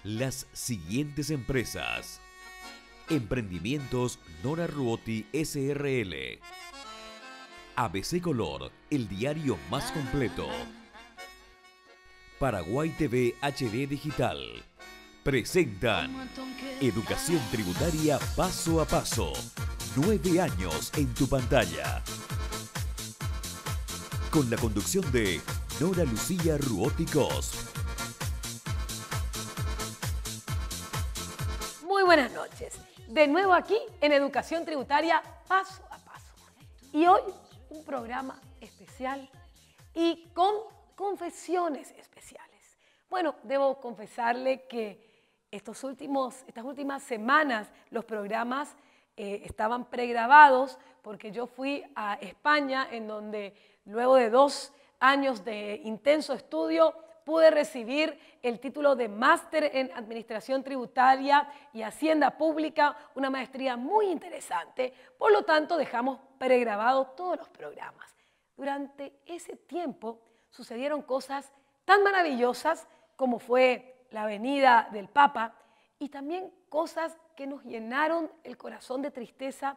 las siguientes empresas: Emprendimientos Nora Ruoti SRL, ABC Color, el diario más completo, Paraguay TV HD Digital, presentan Educación Tributaria Paso a Paso, 9 años en tu pantalla. Con la conducción de Nora Lucía Ruoti Cos. Muy buenas noches. De nuevo aquí en Educación Tributaria Paso a Paso. Y hoy un programa especial y con confesiones especiales. Bueno, debo confesarle que estas últimas semanas los programas estaban pregrabados porque yo fui a España, en donde luego de 2 años de intenso estudio pude recibir el título de Máster en Administración Tributaria y Hacienda Pública, una maestría muy interesante. Por lo tanto, dejamos pregrabados todos los programas. Durante ese tiempo sucedieron cosas tan maravillosas como fue la venida del Papa y también cosas que nos llenaron el corazón de tristeza,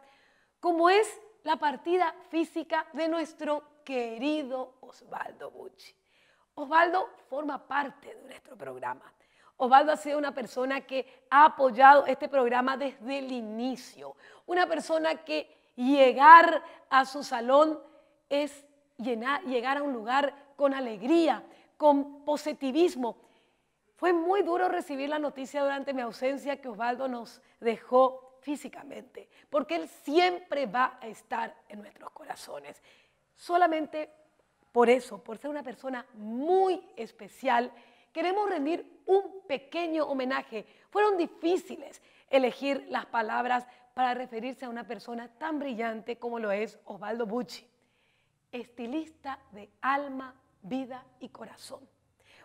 como es la partida física de nuestro querido Osvaldo Bucci. Osvaldo forma parte de nuestro programa. Osvaldo ha sido una persona que ha apoyado este programa desde el inicio. Una persona que llegar a su salón es llegar a un lugar con alegría, con positivismo. Fue muy duro recibir la noticia durante mi ausencia que Osvaldo nos dejó físicamente, porque él siempre va a estar en nuestros corazones. Solamente por eso, por ser una persona muy especial, queremos rendir un pequeño homenaje. Fueron difíciles elegir las palabras para referirse a una persona tan brillante como lo es Osvaldo Bucci. Estilista de alma, vida y corazón.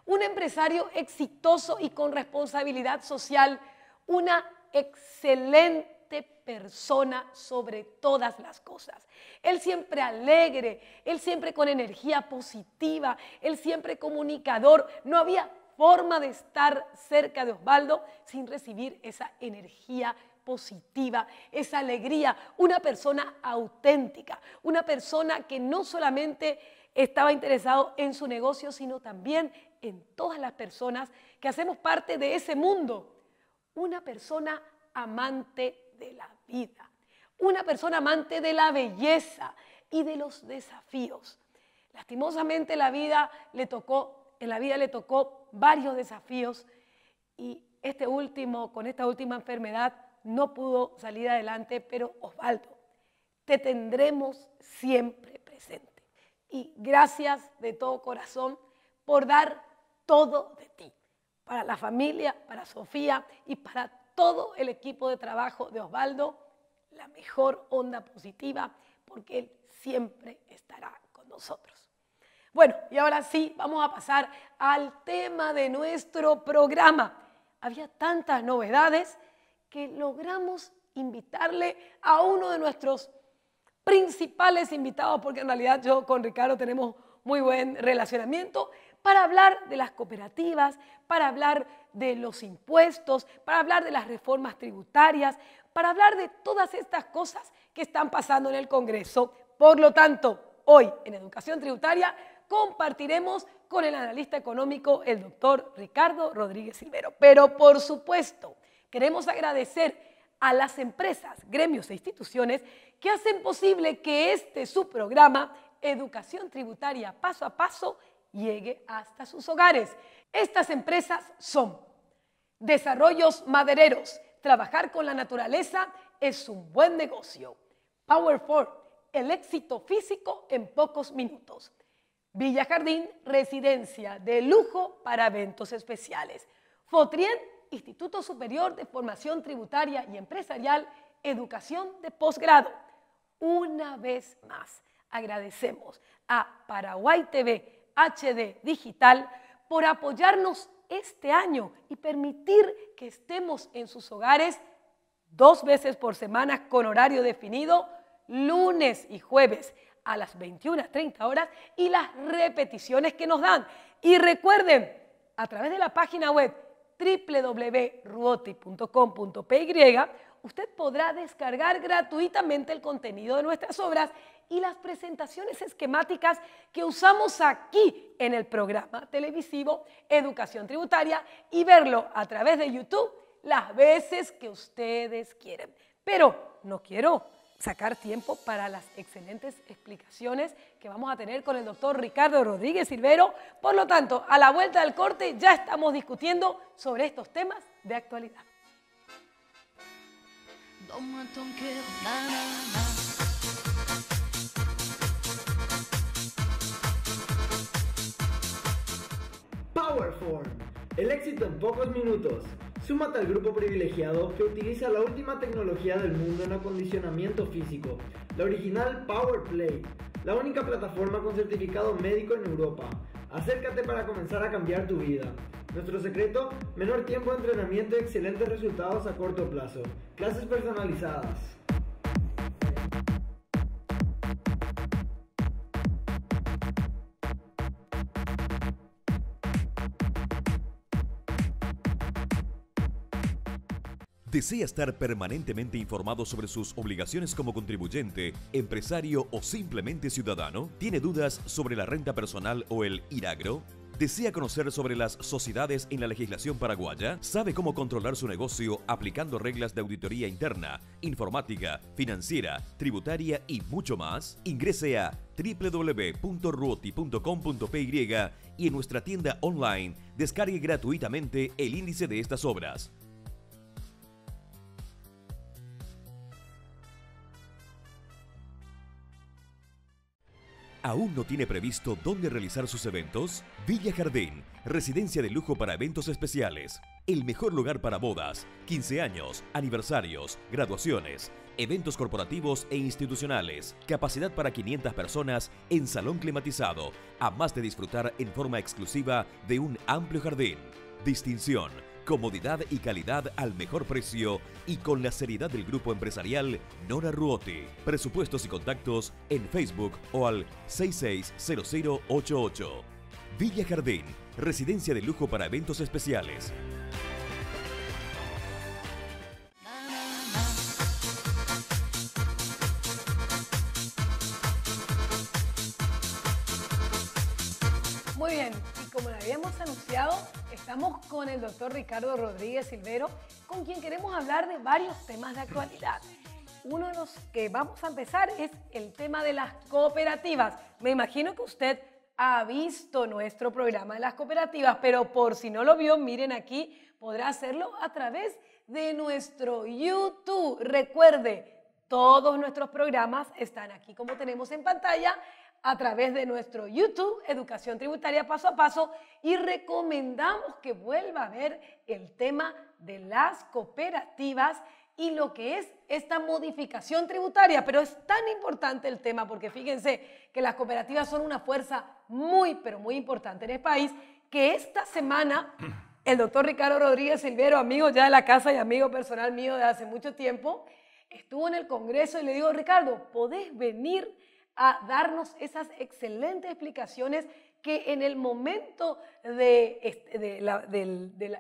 Un empresario exitoso y con responsabilidad social, una excelente persona sobre todas las cosas. Él siempre alegre, él siempre con energía positiva, él siempre comunicador. No había forma de estar cerca de Osvaldo sin recibir esa energía positiva, esa alegría. Una persona auténtica, una persona que no solamente estaba interesado en su negocio, sino también en todas las personas que hacemos parte de ese mundo. Una persona amante de la vida, una persona amante de la belleza y de los desafíos. Lastimosamente en la vida le tocó varios desafíos y con esta última enfermedad no pudo salir adelante, pero Osvaldo, te tendremos siempre presente. Y gracias de todo corazón por dar todo de ti, para la familia, para Sofía y para todo el equipo de trabajo de Osvaldo, la mejor onda positiva, porque él siempre estará con nosotros. Bueno, y ahora sí, vamos a pasar al tema de nuestro programa. Había tantas novedades que logramos invitarle a uno de nuestros principales invitados, porque en realidad yo con Ricardo tenemos muy buen relacionamiento, para hablar de las cooperativas, para hablar de los impuestos, para hablar de las reformas tributarias, para hablar de todas estas cosas que están pasando en el Congreso. Por lo tanto, hoy en Educación Tributaria compartiremos con el analista económico, el doctor Ricardo Rodríguez Silvero. Pero por supuesto, queremos agradecer a las empresas, gremios e instituciones que hacen posible que su programa, Educación Tributaria Paso a Paso, llegue hasta sus hogares. Estas empresas son Desarrollos Madereros. Trabajar con la naturaleza es un buen negocio. Power Ford, el éxito físico en pocos minutos. Villa Jardín, residencia de lujo para eventos especiales. Fotrien, Instituto Superior de Formación Tributaria y Empresarial, Educación de Posgrado. Una vez más, agradecemos a Paraguay TV HD Digital por apoyarnos este año y permitir que estemos en sus hogares 2 veces por semana con horario definido, lunes y jueves a las 21:30 horas y las repeticiones que nos dan. Y recuerden, a través de la página web www.ruoti.com.py, usted podrá descargar gratuitamente el contenido de nuestras obras y las presentaciones esquemáticas que usamos aquí en el programa televisivo Educación Tributaria y verlo a través de YouTube las veces que ustedes quieren. Pero no quiero sacar tiempo para las excelentes explicaciones que vamos a tener con el doctor Ricardo Rodríguez Silvero. Por lo tanto, a la vuelta del corte ya estamos discutiendo sobre estos temas de actualidad. Powerform, el éxito en pocos minutos. Súmate al grupo privilegiado que utiliza la última tecnología del mundo en acondicionamiento físico, la original PowerPlate, la única plataforma con certificado médico en Europa. Acércate para comenzar a cambiar tu vida. Nuestro secreto, menor tiempo de entrenamiento y excelentes resultados a corto plazo. Clases personalizadas. ¿Desea estar permanentemente informado sobre sus obligaciones como contribuyente, empresario o simplemente ciudadano? ¿Tiene dudas sobre la renta personal o el IRAGRO? ¿Desea conocer sobre las sociedades en la legislación paraguaya? ¿Sabe cómo controlar su negocio aplicando reglas de auditoría interna, informática, financiera, tributaria y mucho más? Ingrese a www.ruoti.com.py y en nuestra tienda online descargue gratuitamente el índice de estas obras. ¿Aún no tiene previsto dónde realizar sus eventos? Villa Jardín, residencia de lujo para eventos especiales. El mejor lugar para bodas, 15 años, aniversarios, graduaciones, eventos corporativos e institucionales. Capacidad para 500 personas en salón climatizado, además de disfrutar en forma exclusiva de un amplio jardín. Distinción, comodidad y calidad al mejor precio y con la seriedad del grupo empresarial Nora Ruoti. Presupuestos y contactos en Facebook o al 660088. Villa Jardín, residencia de lujo para eventos especiales. Muy bien, y como le habíamos anunciado, estamos con el doctor Ricardo Rodríguez Silvero, con quien queremos hablar de varios temas de actualidad. Uno de los que vamos a empezar es el tema de las cooperativas. Me imagino que usted ha visto nuestro programa de las cooperativas, pero por si no lo vio, miren aquí, podrá hacerlo a través de nuestro YouTube. Recuerde, todos nuestros programas están aquí como tenemos en pantalla, a través de nuestro YouTube, Educación Tributaria Paso a Paso, y recomendamos que vuelva a ver el tema de las cooperativas y lo que es esta modificación tributaria. Pero es tan importante el tema porque fíjense que las cooperativas son una fuerza muy, pero muy importante en el país, que esta semana el doctor Ricardo Rodríguez Silvero, amigo ya de la casa y amigo personal mío de hace mucho tiempo, estuvo en el Congreso y le digo, Ricardo, ¿podés venir a darnos esas excelentes explicaciones que en el momento del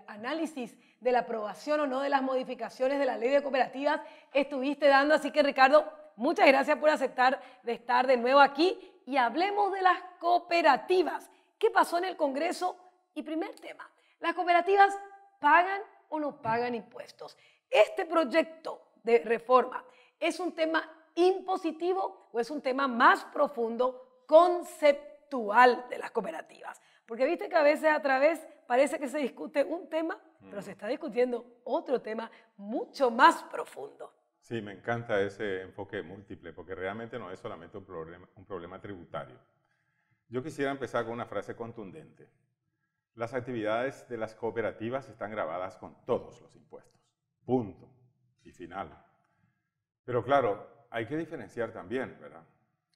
análisis de la aprobación o no de las modificaciones de la ley de cooperativas estuviste dando? Así que, Ricardo, muchas gracias por aceptar de estar de nuevo aquí y hablemos de las cooperativas. ¿Qué pasó en el Congreso? Y primer tema, ¿las cooperativas pagan o no pagan impuestos? Este proyecto de reforma es un tema impositivo o es un tema más profundo, conceptual de las cooperativas. Porque viste que a veces a través parece que se discute un tema, pero se está discutiendo otro tema mucho más profundo. Sí, me encanta ese enfoque múltiple, porque realmente no es solamente un problema tributario. Yo quisiera empezar con una frase contundente. Las actividades de las cooperativas están gravadas con todos los impuestos. Punto. Y final. Pero claro, hay que diferenciar también, ¿verdad?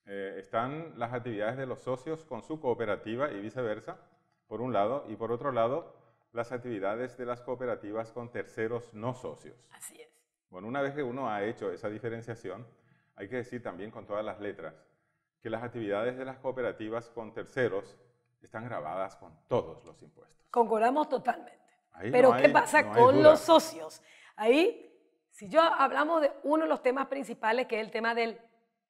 Están las actividades de los socios con su cooperativa y viceversa, por un lado, y por otro lado, las actividades de las cooperativas con terceros no socios. Así es. Bueno, una vez que uno ha hecho esa diferenciación, hay que decir también con todas las letras que las actividades de las cooperativas con terceros están gravadas con todos los impuestos. Concordamos totalmente. Pero ¿qué pasa con los socios? Ahí, si yo hablamos de uno de los temas principales, que es el tema del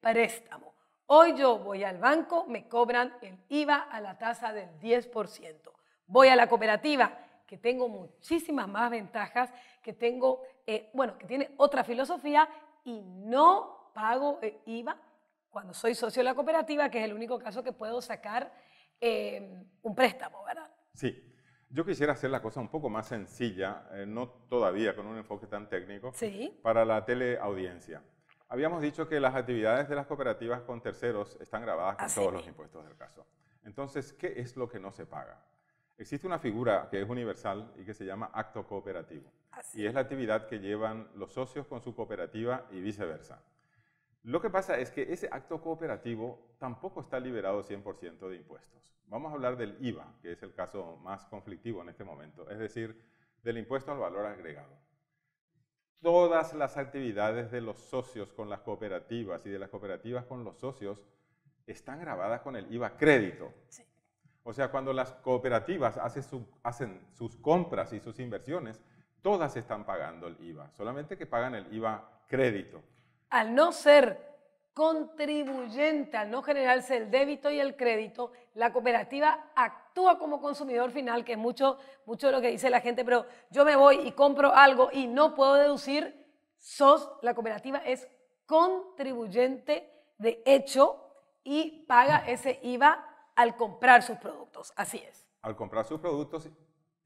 préstamo. Hoy yo voy al banco, me cobran el IVA a la tasa del 10%. Voy a la cooperativa, que tengo muchísimas más ventajas, que tengo, que tiene otra filosofía y no pago IVA cuando soy socio de la cooperativa, que es el único caso que puedo sacar un préstamo, ¿verdad? Sí. Yo quisiera hacer la cosa un poco más sencilla, no todavía con un enfoque tan técnico, sí, para la teleaudiencia. Habíamos dicho que las actividades de las cooperativas con terceros están grabadas con todos los impuestos del caso. Entonces, ¿qué es lo que no se paga? Existe una figura que es universal y que se llama acto cooperativo. Y es la actividad que llevan los socios con su cooperativa y viceversa. Lo que pasa es que ese acto cooperativo tampoco está liberado 100% de impuestos. Vamos a hablar del IVA, que es el caso más conflictivo en este momento, es decir, del impuesto al valor agregado. Todas las actividades de los socios con las cooperativas y de las cooperativas con los socios están grabadas con el IVA crédito. Sí. O sea, cuando las cooperativas hacen sus compras y sus inversiones, todas están pagando el IVA, solamente que pagan el IVA crédito. Al no ser contribuyente, al no generarse el débito y el crédito, la cooperativa actúa como consumidor final, que es mucho de lo que dice la gente, pero yo me voy y compro algo y no puedo deducir, la cooperativa es contribuyente de hecho y paga ese IVA al comprar sus productos, así es. Al comprar sus productos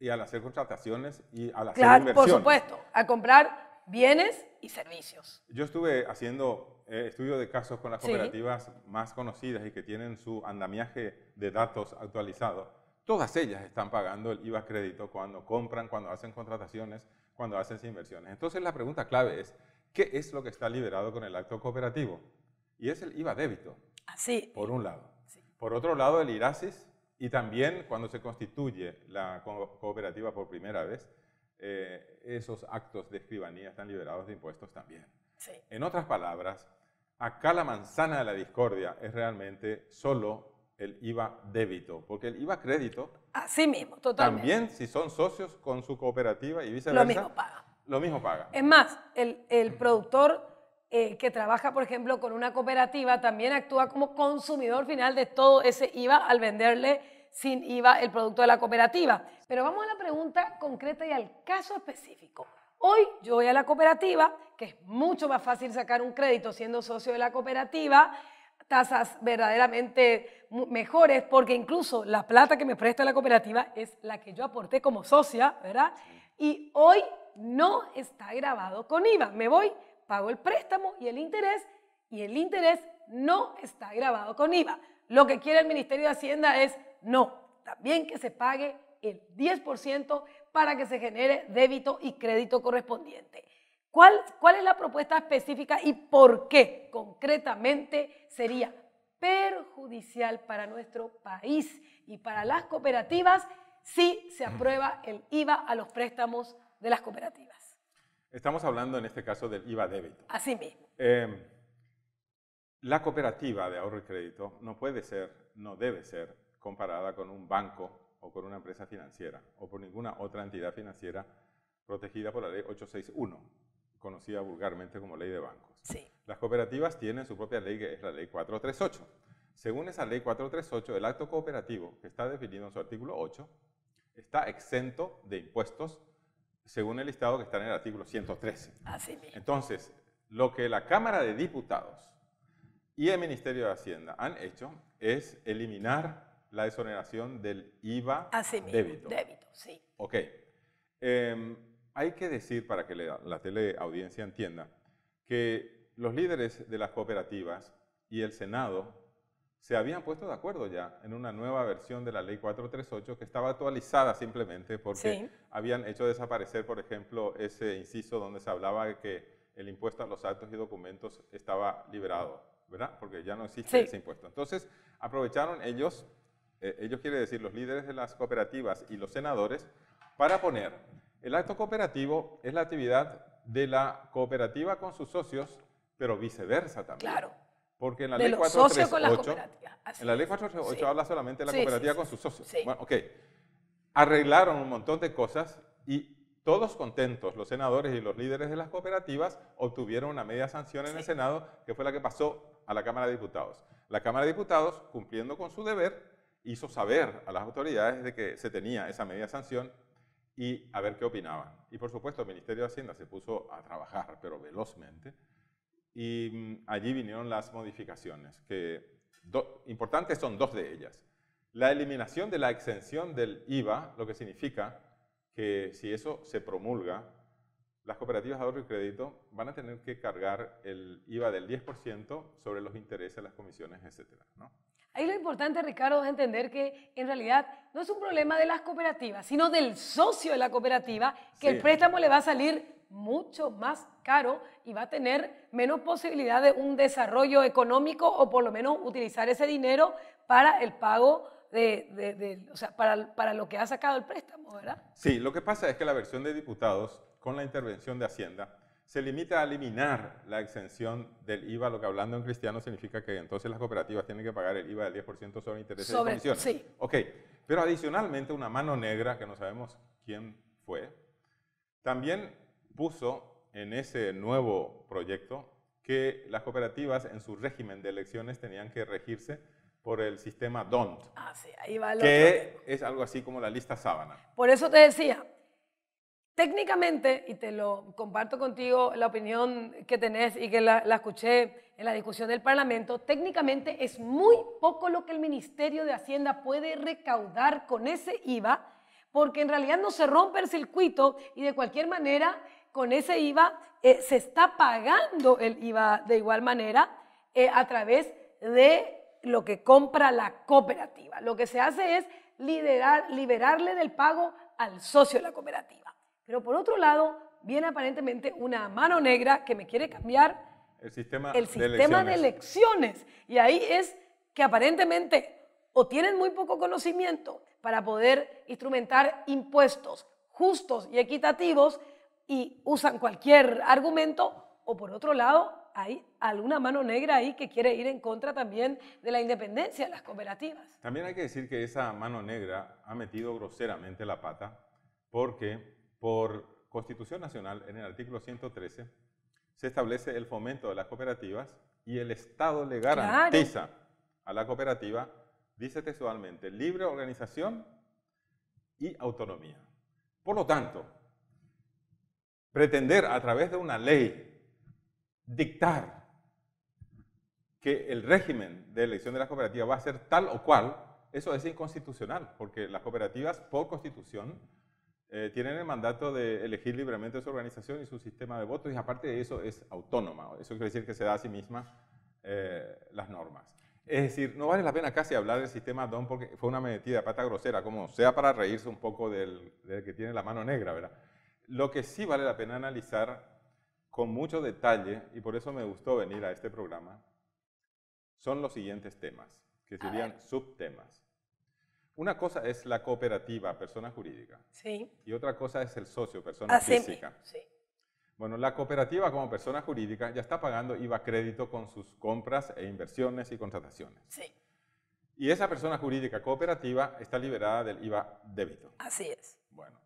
y al hacer contrataciones y al hacer claro, inversiones. Por supuesto, al comprar bienes y servicios. Yo estuve haciendo estudio de casos con las cooperativas más conocidas y que tienen su andamiaje de datos actualizado. Todas ellas están pagando el IVA crédito cuando compran, cuando hacen contrataciones, cuando hacen inversiones. Entonces la pregunta clave es, ¿qué es lo que está liberado con el acto cooperativo? Y es el IVA débito, así, por un lado. Sí. Por otro lado, el IRASIS, y también cuando se constituye la cooperativa por primera vez, esos actos de escribanía están liberados de impuestos también. Sí. En otras palabras, acá la manzana de la discordia es realmente solo el IVA débito, porque el IVA crédito, así mismo, totalmente. También si son socios con su cooperativa y viceversa, lo mismo paga. Lo mismo paga. Es más, el productor que trabaja, por ejemplo, con una cooperativa también actúa como consumidor final de todo ese IVA al venderle sin IVA el producto de la cooperativa. Pero vamos a la pregunta concreta y al caso específico. Hoy yo voy a la cooperativa, que es mucho más fácil sacar un crédito siendo socio de la cooperativa, tasas verdaderamente mejores, porque incluso la plata que me presta la cooperativa es la que yo aporté como socia, ¿verdad? Y hoy no está grabado con IVA. Me voy, pago el préstamo y el interés no está grabado con IVA. Lo que quiere el Ministerio de Hacienda es no, también que se pague el 10% para que se genere débito y crédito correspondiente. ¿Cuál es la propuesta específica y por qué concretamente sería perjudicial para nuestro país y para las cooperativas si se aprueba el IVA a los préstamos de las cooperativas? Estamos hablando en este caso del IVA débito. Así mismo. La cooperativa de ahorro y crédito no puede ser, no debe ser comparada con un banco o con una empresa financiera o por ninguna otra entidad financiera protegida por la ley 861, conocida vulgarmente como ley de bancos. Sí. Las cooperativas tienen su propia ley, que es la ley 438. Según esa ley 438, el acto cooperativo, que está definido en su artículo 8, está exento de impuestos según el listado que está en el artículo 113. Así mismo. Entonces, lo que la Cámara de Diputados y el Ministerio de Hacienda han hecho es eliminar la exoneración del IVA débito. Débito, sí. Ok. Hay que decir, para que la teleaudiencia entienda, que los líderes de las cooperativas y el Senado se habían puesto de acuerdo ya en una nueva versión de la ley 438 que estaba actualizada simplemente porque habían hecho desaparecer, por ejemplo, ese inciso donde se hablaba de que el impuesto a los actos y documentos estaba liberado, ¿verdad? Porque ya no existe ese impuesto. Entonces, aprovecharon ellos quiere decir los líderes de las cooperativas y los senadores, para poner el acto cooperativo es la actividad de la cooperativa con sus socios, pero viceversa también. Claro. Porque en la de ley los 438, socios con las cooperativas. en la ley 438 habla solamente de la cooperativa con sus socios. Sí. Bueno, ok. Arreglaron un montón de cosas Y todos contentos, los senadores y los líderes de las cooperativas obtuvieron una media sanción en el Senado, que fue la que pasó a la Cámara de Diputados. La Cámara de Diputados, cumpliendo con su deber, hizo saber a las autoridades de que se tenía esa media sanción y a ver qué opinaban. Y por supuesto el Ministerio de Hacienda se puso a trabajar, pero velozmente, y allí vinieron las modificaciones, que importantes son dos de ellas. La eliminación de la exención del IVA, lo que significa que si eso se promulga, las cooperativas de ahorro y crédito van a tener que cargar el IVA del 10% sobre los intereses, las comisiones, etcétera, ¿no? Ahí lo importante, Ricardo, es entender que en realidad no es un problema de las cooperativas, sino del socio de la cooperativa, que el préstamo le va a salir mucho más caro y va a tener menos posibilidad de un desarrollo económico o por lo menos utilizar ese dinero para el pago o sea, para lo que ha sacado el préstamo, ¿verdad? Sí, lo que pasa es que la versión de diputados, con la intervención de Hacienda, se limita a eliminar la exención del IVA, lo que hablando en cristiano significa que entonces las cooperativas tienen que pagar el IVA del 10% sobre intereses y comisiones. Sí. Ok, pero adicionalmente una mano negra, que no sabemos quién fue, también puso en ese nuevo proyecto que las cooperativas en su régimen de elecciones tenían que regirse por el sistema DONT, Sí, ahí va el que otro. es algo así como la lista sábana. Por eso te decía, técnicamente, y te lo comparto contigo, la opinión que tenés y que la escuché en la discusión del Parlamento, técnicamente es muy poco lo que el Ministerio de Hacienda puede recaudar con ese IVA, porque en realidad no se rompe el circuito y de cualquier manera con ese IVA se está pagando el IVA de igual manera a través de lo que compra la cooperativa. Lo que se hace es liberarle del pago al socio de la cooperativa. Pero por otro lado, viene aparentemente una mano negra que me quiere cambiar el sistema de elecciones. Y ahí es que aparentemente o tienen muy poco conocimiento para poder instrumentar impuestos justos y equitativos y usan cualquier argumento, o por otro lado, hay alguna mano negra ahí que quiere ir en contra también de la independencia de las cooperativas. También hay que decir que esa mano negra ha metido groseramente la pata porque por Constitución Nacional, en el artículo 113, se establece el fomento de las cooperativas y el Estado le garantiza a la cooperativa, dice textualmente, libre organización y autonomía. Por lo tanto, pretender a través de una ley dictar que el régimen de elección de las cooperativas va a ser tal o cual, eso es inconstitucional, porque las cooperativas, por Constitución, tienen el mandato de elegir libremente su organización y su sistema de votos, y aparte de eso es autónoma. Eso quiere decir que se da a sí misma las normas. Es decir, no vale la pena casi hablar del sistema DON porque fue una metida de pata grosera, como sea para reírse un poco del que tiene la mano negra, ¿verdad? Lo que sí vale la pena analizar con mucho detalle, y por eso me gustó venir a este programa, son los siguientes temas, que serían subtemas. Una cosa es la cooperativa, persona jurídica. Sí. Y otra cosa es el socio, persona física. Sí. Bueno, la cooperativa como persona jurídica ya está pagando IVA crédito con sus compras e inversiones y contrataciones. Sí. Y esa persona jurídica cooperativa está liberada del IVA débito. Así es. Bueno,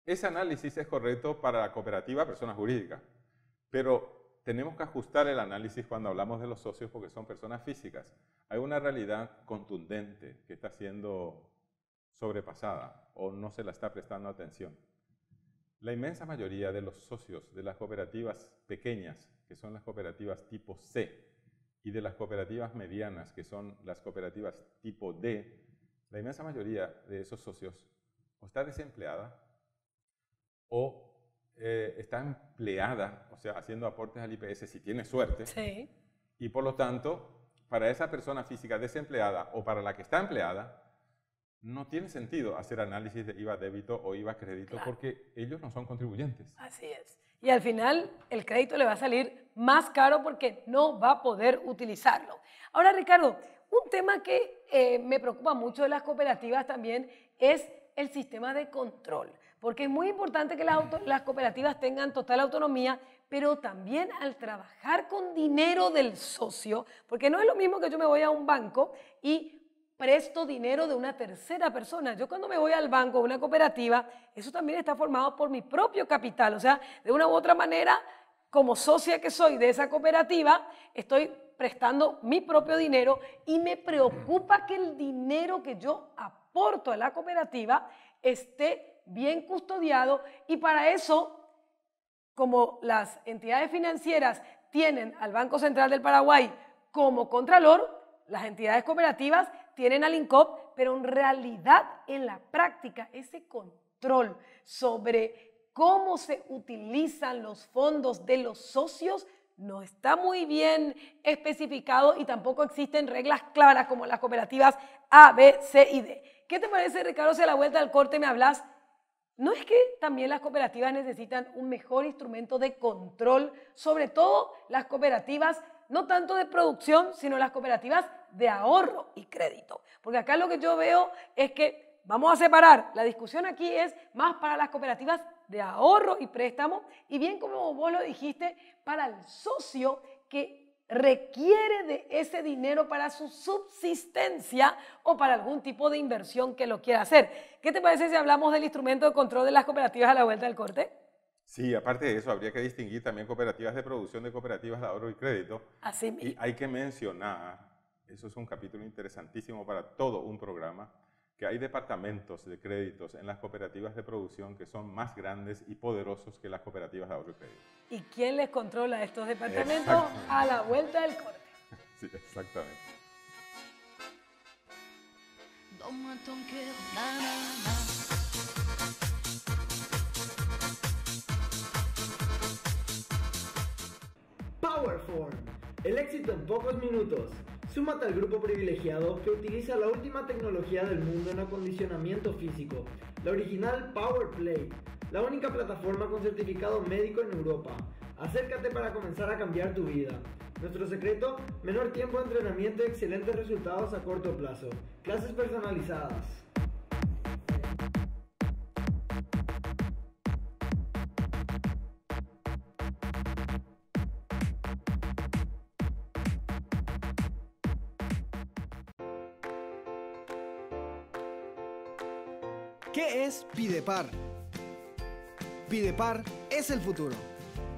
ese análisis es correcto para la cooperativa, persona jurídica, pero tenemos que ajustar el análisis cuando hablamos de los socios porque son personas físicas. Hay una realidad contundente que está siendo sobrepasada o no se la está prestando atención. La inmensa mayoría de los socios de las cooperativas pequeñas, que son las cooperativas tipo C, y de las cooperativas medianas, que son las cooperativas tipo D, la inmensa mayoría de esos socios o está desempleada o está empleada, o sea, haciendo aportes al IPS si tiene suerte. Sí. Y por lo tanto, para esa persona física desempleada o para la que está empleada, no tiene sentido hacer análisis de IVA débito o IVA crédito porque ellos no son contribuyentes. Así es. Y al final el crédito le va a salir más caro porque no va a poder utilizarlo. Ahora, Ricardo, un tema que me preocupa mucho de las cooperativas también es el sistema de control. Porque es muy importante que las cooperativas tengan total autonomía, pero también al trabajar con dinero del socio, porque no es lo mismo que yo me voy a un banco y presto dinero de una tercera persona. Yo cuando me voy al banco, a una cooperativa, eso también está formado por mi propio capital. O sea, de una u otra manera, como socia que soy de esa cooperativa, estoy prestando mi propio dinero y me preocupa que el dinero que yo aporto a la cooperativa esté bien custodiado, y para eso, como las entidades financieras tienen al Banco Central del Paraguay como contralor, las entidades cooperativas tienen al INCOP, pero en realidad, en la práctica, ese control sobre cómo se utilizan los fondos de los socios no está muy bien especificado, y tampoco existen reglas claras como las cooperativas A, B, C y D. ¿Qué te parece, Ricardo, si a la vuelta del corte me hablas? ¿No es que también las cooperativas necesitan un mejor instrumento de control? Sobre todo las cooperativas, no tanto de producción, sino las cooperativas de ahorro y crédito. Porque acá lo que yo veo es que vamos a separar. La discusión aquí es más para las cooperativas de ahorro y préstamo, y bien como vos lo dijiste, para el socio que requiere de ese dinero para su subsistencia o para algún tipo de inversión que lo quiera hacer. ¿Qué te parece si hablamos del instrumento de control de las cooperativas a la vuelta del corte? Sí, aparte de eso, habría que distinguir también cooperativas de producción de cooperativas de ahorro y crédito. Así mismo. Y hay que mencionar, eso es un capítulo interesantísimo para todo un programa, que hay departamentos de créditos en las cooperativas de producción que son más grandes y poderosos que las cooperativas de ahorro y crédito. ¿Y quién les controla estos departamentos? A la vuelta del corte. Sí, exactamente. Powerform, el éxito en pocos minutos. Súmate al grupo privilegiado que utiliza la última tecnología del mundo en acondicionamiento físico, la original PowerPlate, la única plataforma con certificado médico en Europa. Acércate para comenzar a cambiar tu vida. Nuestro secreto, menor tiempo de entrenamiento y excelentes resultados a corto plazo. Clases personalizadas. ¿Qué es Pidepar? Pidepar es el futuro.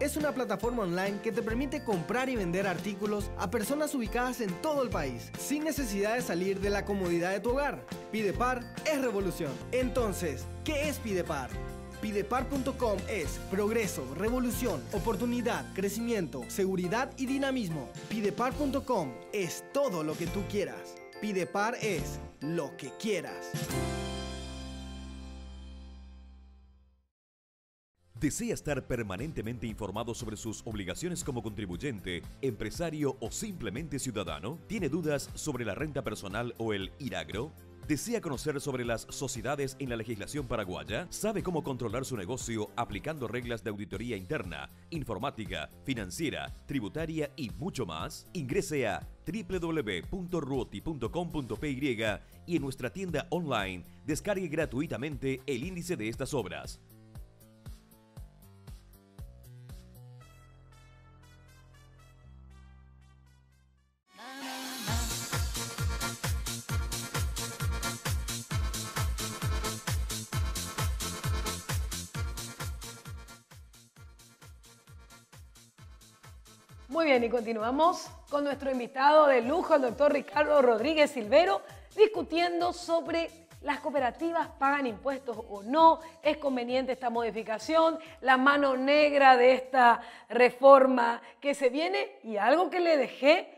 Es una plataforma online que te permite comprar y vender artículos a personas ubicadas en todo el país, sin necesidad de salir de la comodidad de tu hogar. Pidepar es revolución. Entonces, ¿qué es Pidepar? Pidepar.com es progreso, revolución, oportunidad, crecimiento, seguridad y dinamismo. Pidepar.com es todo lo que tú quieras. Pidepar es lo que quieras. ¿Desea estar permanentemente informado sobre sus obligaciones como contribuyente, empresario o simplemente ciudadano? ¿Tiene dudas sobre la renta personal o el IRAGRO? ¿Desea conocer sobre las sociedades en la legislación paraguaya? ¿Sabe cómo controlar su negocio aplicando reglas de auditoría interna, informática, financiera, tributaria y mucho más? Ingrese a www.ruoti.com.py y en nuestra tienda online descargue gratuitamente el índice de estas obras. Muy bien, y continuamos con nuestro invitado de lujo, el doctor Ricardo Rodríguez Silvero, discutiendo sobre las cooperativas pagan impuestos o no, es conveniente esta modificación, la mano negra de esta reforma que se viene, y algo que le dejé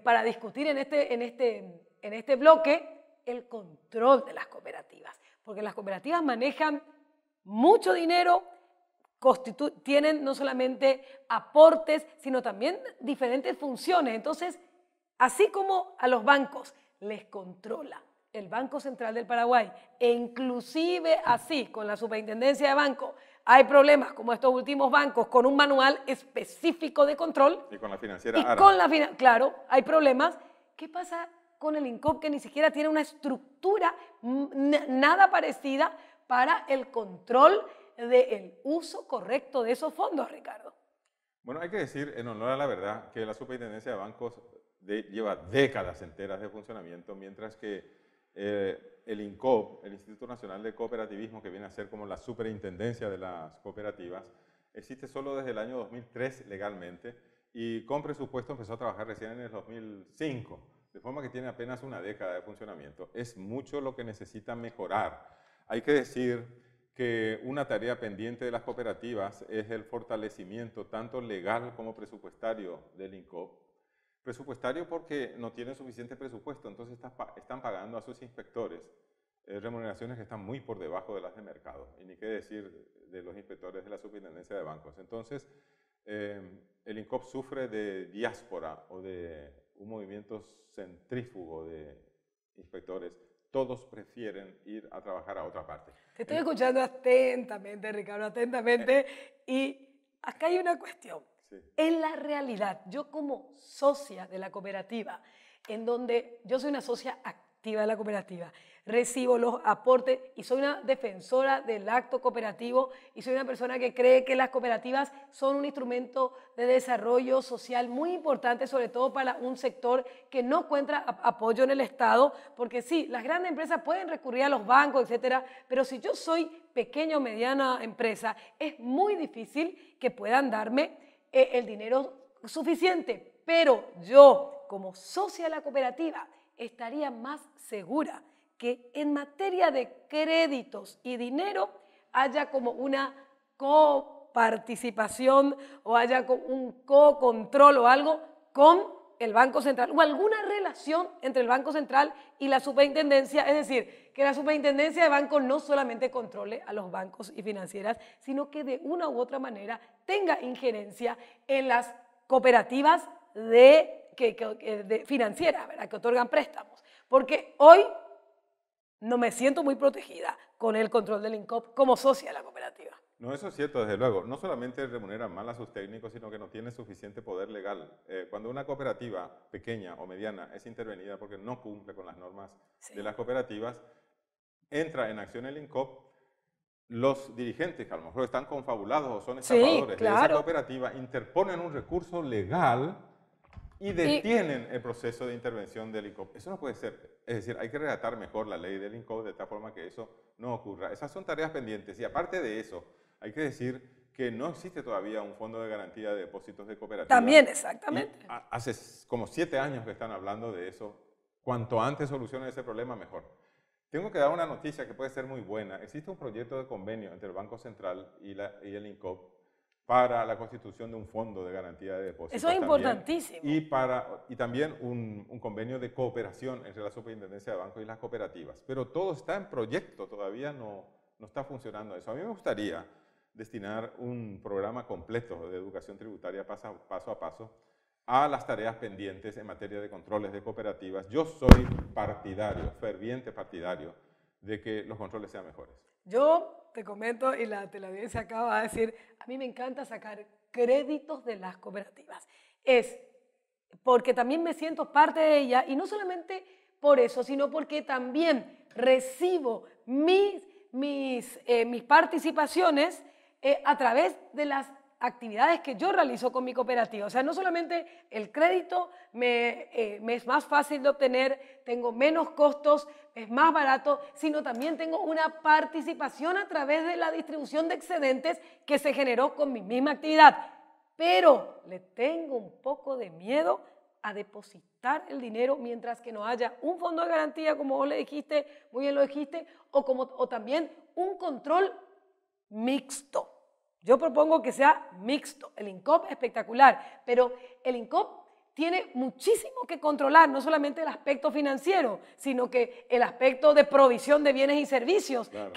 para discutir en este bloque, el control de las cooperativas, porque las cooperativas manejan mucho dinero, tienen no solamente aportes, sino también diferentes funciones. Entonces, así como a los bancos les controla el Banco Central del Paraguay, e inclusive así con la Superintendencia de Banco, hay problemas como estos últimos bancos con un manual específico de control. Y con la financiera ARA. Claro, hay problemas. ¿Qué pasa con el INCOP, que ni siquiera tiene una estructura nada parecida para el control del uso correcto de esos fondos, Ricardo? Bueno, hay que decir, en honor a la verdad, que la Superintendencia de Bancos lleva décadas enteras de funcionamiento, mientras que el INCOP, el Instituto Nacional de Cooperativismo, que viene a ser como la superintendencia de las cooperativas, existe solo desde el año 2003 legalmente y con presupuesto empezó a trabajar recién en el 2005, de forma que tiene apenas una década de funcionamiento. Es mucho lo que necesita mejorar. Hay que decir que una tarea pendiente de las cooperativas es el fortalecimiento tanto legal como presupuestario del INCOP. Presupuestario porque no tienen suficiente presupuesto, entonces están pagando a sus inspectores remuneraciones que están muy por debajo de las de mercado, y ni qué decir de los inspectores de la Superintendencia de Bancos. Entonces, el INCOP sufre de diáspora o de un movimiento centrífugo de inspectores. Todos prefieren ir a trabajar a otra parte. Te estoy escuchando atentamente, Ricardo, atentamente, y acá hay una cuestión. Sí. En la realidad, yo como socia de la cooperativa, en donde yo soy una socia activa de la cooperativa, recibo los aportes y soy una defensora del acto cooperativo y soy una persona que cree que las cooperativas son un instrumento de desarrollo social muy importante, sobre todo para un sector que no encuentra apoyo en el Estado, porque sí, las grandes empresas pueden recurrir a los bancos, etcétera, pero si yo soy pequeña o mediana empresa, es muy difícil que puedan darme el dinero suficiente, pero yo como socia de la cooperativa estaría más segura que en materia de créditos y dinero haya como una coparticipación o haya un co-control o algo con el Banco Central o alguna relación entre el Banco Central y la superintendencia, es decir, que la superintendencia de bancos no solamente controle a los bancos y financieras, sino que de una u otra manera tenga injerencia en las cooperativas financieras, ¿verdad?, que otorgan préstamos. Porque hoy no me siento muy protegida con el control del INCOP como socia de la cooperativa. No, eso es cierto, desde luego. No solamente remuneran mal a sus técnicos, sino que no tiene suficiente poder legal. Cuando una cooperativa pequeña o mediana es intervenida porque no cumple con las normas de las cooperativas, entra en acción el INCOP, los dirigentes, que a lo mejor están confabulados o son estafadores de esa cooperativa, interponen un recurso legal y detienen el proceso de intervención del INCOP. Eso no puede ser. Es decir, hay que redactar mejor la ley del INCOP de tal forma que eso no ocurra. Esas son tareas pendientes. Y aparte de eso, hay que decir que no existe todavía un fondo de garantía de depósitos de cooperativas. También, exactamente. Hace como 7 años que están hablando de eso. Cuanto antes solucionen ese problema, mejor. Tengo que dar una noticia que puede ser muy buena. Existe un proyecto de convenio entre el Banco Central y el INCOP para la constitución de un fondo de garantía de depósitos. Eso es importantísimo. Y también un convenio de cooperación entre la Superintendencia de Bancos y las cooperativas. Pero todo está en proyecto, todavía no está funcionando eso. A mí me gustaría destinar un programa completo de educación tributaria paso a paso a las tareas pendientes en materia de controles de cooperativas. Yo soy partidario, ferviente partidario, de que los controles sean mejores. Yo te comento, y la teleaudiencia acaba de decir, a mí me encanta sacar créditos de las cooperativas. Es porque también me siento parte de ella, y no solamente por eso, sino porque también recibo mis participaciones a través de las actividades que yo realizo con mi cooperativa. O sea, no solamente el crédito me es más fácil de obtener, tengo menos costos, es más barato, sino también tengo una participación a través de la distribución de excedentes que se generó con mi misma actividad. Pero le tengo un poco de miedo a depositar el dinero mientras que no haya un fondo de garantía, como vos le dijiste, muy bien lo dijiste, o también un control mixto. Yo propongo que sea mixto. El INCOP es espectacular, pero el INCOP tiene muchísimo que controlar, no solamente el aspecto financiero, sino que el aspecto de provisión de bienes y servicios, claro,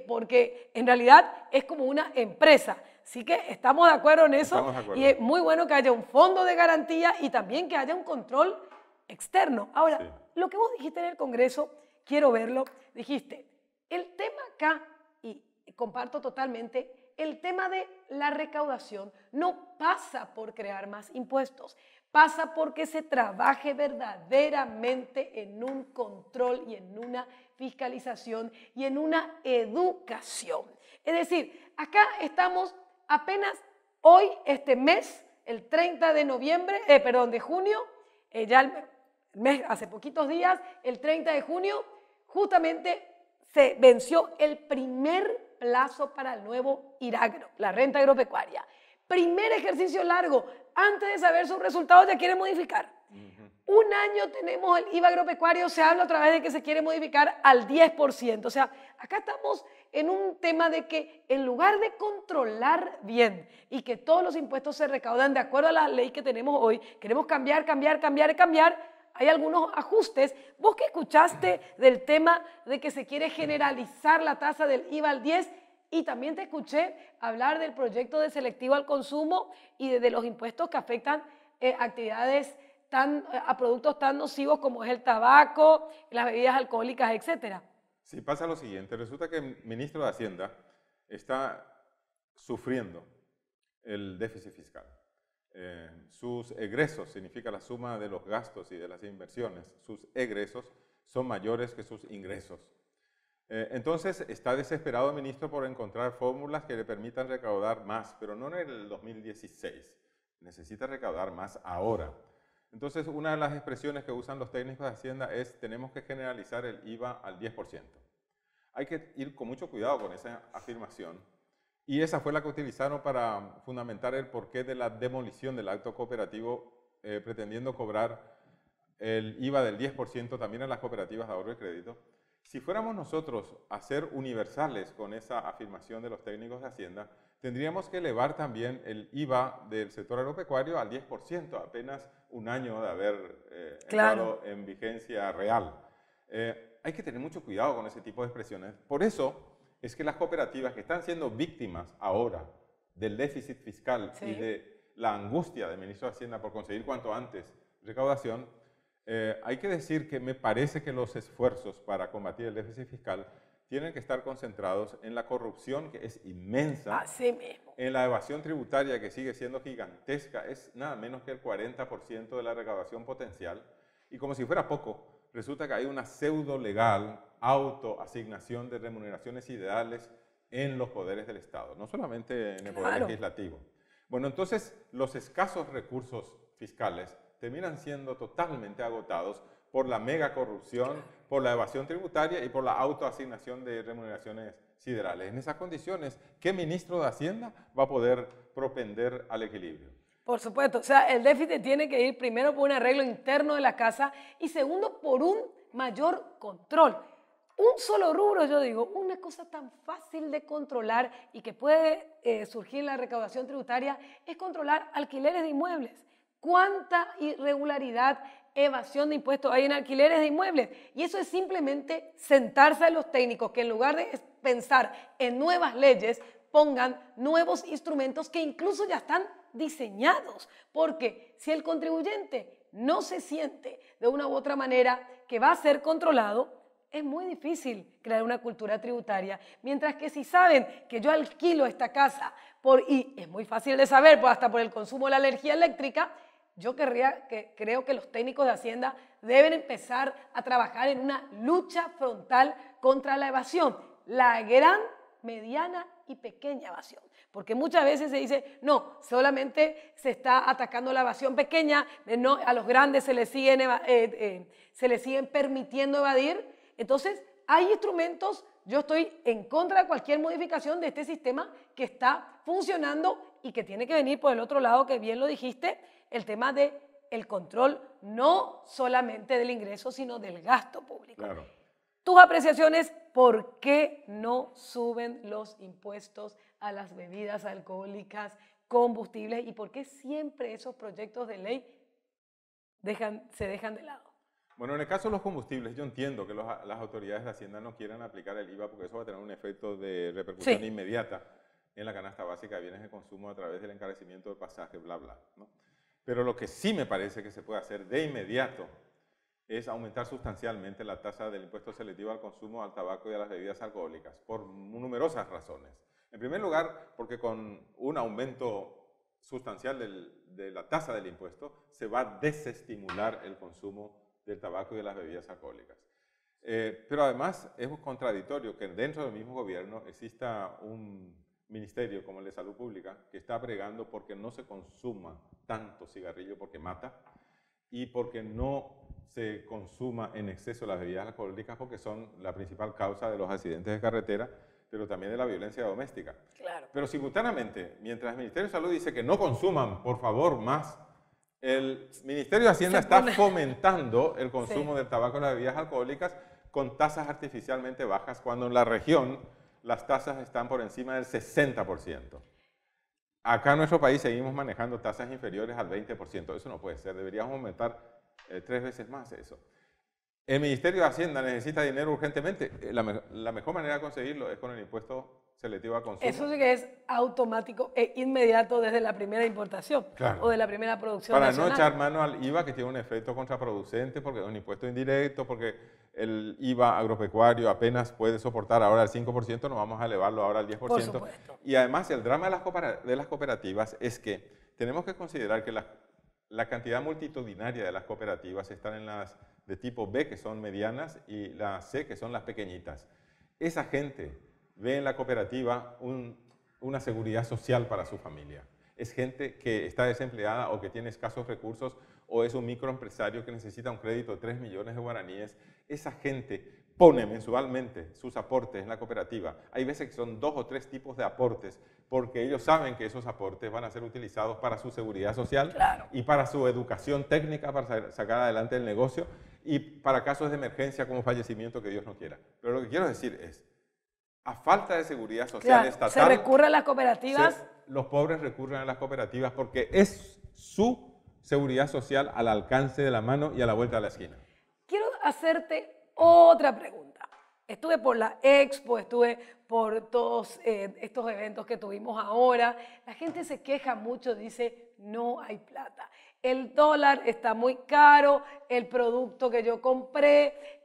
porque en realidad es como una empresa. Así que estamos de acuerdo en eso, y es muy bueno que haya un fondo de garantía y también que haya un control externo. Ahora, sí, lo que vos dijiste en el Congreso, quiero verlo, dijiste, el tema acá, y comparto totalmente, el tema de la recaudación no pasa por crear más impuestos, pasa porque se trabaje verdaderamente en un control y en una fiscalización y en una educación. Es decir, acá estamos apenas hoy, este mes, el 30 de junio, hace poquitos días, el 30 de junio, justamente se venció el primer plazo para el nuevo IRAGRO, la renta agropecuaria. Primer ejercicio largo, antes de saber sus resultados ya quieren modificar. Un año tenemos el IVA agropecuario, se habla otra vez de que se quiere modificar al 10%. O sea, acá estamos en un tema de que en lugar de controlar bien y que todos los impuestos se recaudan de acuerdo a la ley que tenemos hoy, queremos cambiar. Hay algunos ajustes. Vos que escuchaste del tema de que se quiere generalizar la tasa del IVA al 10%, y también te escuché hablar del proyecto de selectivo al consumo y de los impuestos que afectan actividades a productos tan nocivos como es el tabaco, las bebidas alcohólicas, etcétera. Sí, pasa lo siguiente. Resulta que el ministro de Hacienda está sufriendo el déficit fiscal. Sus egresos, significa la suma de los gastos y de las inversiones, sus egresos son mayores que sus ingresos. Entonces está desesperado el ministro por encontrar fórmulas que le permitan recaudar más, pero no en el 2016, necesita recaudar más ahora. Entonces una de las expresiones que usan los técnicos de Hacienda es: tenemos que generalizar el IVA al 10%. Hay que ir con mucho cuidado con esa afirmación, y esa fue la que utilizaron para fundamentar el porqué de la demolición del acto cooperativo, pretendiendo cobrar el IVA del 10% también en las cooperativas de ahorro y crédito. Si fuéramos nosotros a ser universales con esa afirmación de los técnicos de Hacienda, tendríamos que elevar también el IVA del sector agropecuario al 10%, apenas un año de haber entrado en vigencia real. Hay que tener mucho cuidado con ese tipo de expresiones. Por eso es que las cooperativas que están siendo víctimas ahora del déficit fiscal y de la angustia del ministro de Hacienda por conseguir cuanto antes recaudación, hay que decir que me parece que los esfuerzos para combatir el déficit fiscal tienen que estar concentrados en la corrupción, que es inmensa, así mismo, en la evasión tributaria, que sigue siendo gigantesca, es nada menos que el 40% de la recaudación potencial, y como si fuera poco, resulta que hay una pseudo legal autoasignación de remuneraciones ideales en los poderes del Estado, no solamente en el poder legislativo. Bueno, entonces los escasos recursos fiscales terminan siendo totalmente agotados por la mega corrupción, por la evasión tributaria y por la autoasignación de remuneraciones siderales. En esas condiciones, ¿qué ministro de Hacienda va a poder propender al equilibrio? Por supuesto, o sea, el déficit tiene que ir primero por un arreglo interno de la casa y segundo por un mayor control. Un solo rubro, yo digo, una cosa tan fácil de controlar y que puede surgir en la recaudación tributaria es controlar alquileres de inmuebles. ¿Cuánta irregularidad, evasión de impuestos hay en alquileres de inmuebles? Y eso es simplemente sentarse a los técnicos que en lugar de pensar en nuevas leyes, pongan nuevos instrumentos que incluso ya están diseñados. Porque si el contribuyente no se siente de una u otra manera que va a ser controlado, es muy difícil crear una cultura tributaria. Mientras que si saben que yo alquilo esta casa y es muy fácil de saber, pues hasta por el consumo de la energía eléctrica, yo creo que los técnicos de Hacienda deben empezar a trabajar en una lucha frontal contra la evasión, la gran, mediana y pequeña evasión. Porque muchas veces se dice, no, solamente se está atacando la evasión pequeña, no, a los grandes se les siguen permitiendo evadir. Entonces, hay instrumentos, yo estoy en contra de cualquier modificación de este sistema que está funcionando y que tiene que venir por el otro lado, que bien lo dijiste, el tema del control no solamente del ingreso, sino del gasto público. Claro. Tus apreciaciones, ¿por qué no suben los impuestos a las bebidas alcohólicas, combustibles, y por qué siempre esos proyectos de ley se dejan de lado? Bueno, en el caso de los combustibles, yo entiendo que las autoridades de Hacienda no quieran aplicar el IVA porque eso va a tener un efecto de repercusión inmediata en la canasta básica de bienes de consumo a través del encarecimiento del pasaje, bla, bla, ¿no? Pero lo que sí me parece que se puede hacer de inmediato es aumentar sustancialmente la tasa del impuesto selectivo al consumo, al tabaco y a las bebidas alcohólicas, por numerosas razones. En primer lugar, porque con un aumento sustancial de la tasa del impuesto se va a desestimular el consumo del tabaco y de las bebidas alcohólicas. Pero además es contradictorio que dentro del mismo gobierno exista un ministerio como el de Salud Pública que está bregando porque no se consuma tanto cigarrillo porque mata, y porque no se consuma en exceso las bebidas alcohólicas, porque son la principal causa de los accidentes de carretera, pero también de la violencia doméstica. Claro. Pero simultáneamente, mientras el Ministerio de Salud dice que no consuman, por favor, más, el Ministerio de Hacienda está fomentando el consumo del tabaco y las bebidas alcohólicas con tasas artificialmente bajas, cuando en la región las tasas están por encima del 60%. Acá en nuestro país seguimos manejando tasas inferiores al 20%. Eso no puede ser, deberíamos aumentar 3 veces más eso. El Ministerio de Hacienda necesita dinero urgentemente. La mejor manera de conseguirlo es con el impuesto selectivo a consumo. Eso sí que es automático e inmediato desde la primera importación, claro, o de la primera producción para nacional. No echar mano al IVA, que tiene un efecto contraproducente porque es un impuesto indirecto, porque el IVA agropecuario apenas puede soportar ahora el 5%, no vamos a elevarlo ahora al 10%. Por supuesto. Y además el drama de las cooperativas es que tenemos que considerar que la cantidad multitudinaria de las cooperativas están en las de tipo B, que son medianas, y las C, que son las pequeñitas. Esa gente ve en la cooperativa una seguridad social para su familia. Es gente que está desempleada o que tiene escasos recursos, o es un microempresario que necesita un crédito de 3 millones de guaraníes. Esa gente pone mensualmente sus aportes en la cooperativa. Hay veces que son 2 o 3 tipos de aportes, porque ellos saben que esos aportes van a ser utilizados para su seguridad social, claro, y para su educación técnica, para sacar adelante el negocio, y para casos de emergencia como fallecimiento, que Dios no quiera. Pero lo que quiero decir es, a falta de seguridad social, claro, estatal, se recurre a las cooperativas. Los pobres recurren a las cooperativas porque es su seguridad social al alcance de la mano y a la vuelta de la esquina. Quiero hacerte otra pregunta. Estuve por la Expo, estuve por todos estos eventos que tuvimos ahora. La gente se queja mucho, dice, no hay plata. El dólar está muy caro, el producto que yo compré,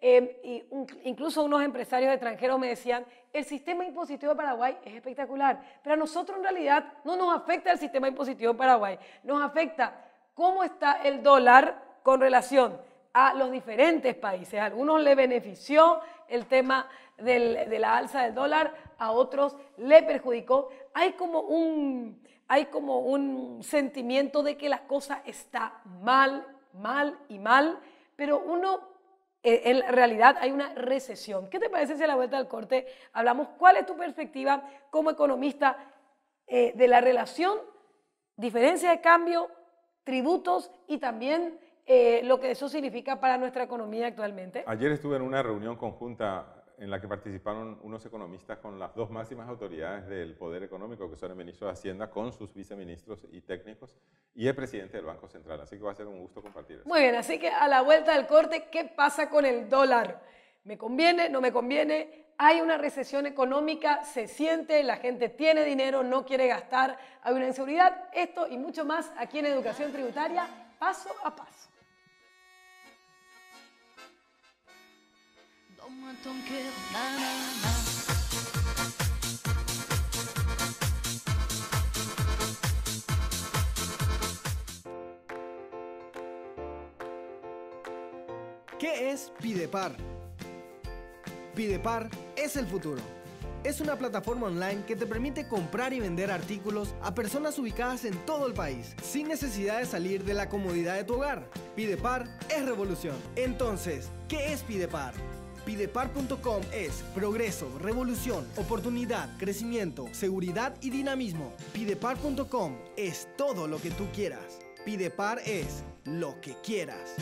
incluso unos empresarios extranjeros me decían, el sistema impositivo de Paraguay es espectacular, pero a nosotros en realidad no nos afecta el sistema impositivo de Paraguay, nos afecta cómo está el dólar con relación a los diferentes países. A algunos le benefició el tema de la alza del dólar, a otros le perjudicó. Hay como un sentimiento de que la cosa está mal, pero en realidad hay una recesión. ¿Qué te parece si a la vuelta del corte hablamos cuál es tu perspectiva como economista de la relación, diferencia de cambio, tributos y también lo que eso significa para nuestra economía actualmente? Ayer estuve en una reunión conjunta en la que participaron unos economistas con las 2 máximas autoridades del Poder Económico, que son el ministro de Hacienda, con sus viceministros y técnicos, y el presidente del Banco Central. Así que va a ser un gusto compartir eso. Muy bien, así que a la vuelta del corte, ¿qué pasa con el dólar? ¿Me conviene? ¿No me conviene? Hay una recesión económica, se siente, la gente tiene dinero, no quiere gastar, hay una inseguridad. Esto y mucho más aquí en Educación Tributaria, paso a paso. ¿Qué es Pidepar? Pidepar es el futuro. Es una plataforma online que te permite comprar y vender artículos a personas ubicadas en todo el país, sin necesidad de salir de la comodidad de tu hogar. Pidepar es revolución. Entonces, ¿qué es Pidepar? Pidepar.com es progreso, revolución, oportunidad, crecimiento, seguridad y dinamismo. Pidepar.com es todo lo que tú quieras. Pidepar es lo que quieras.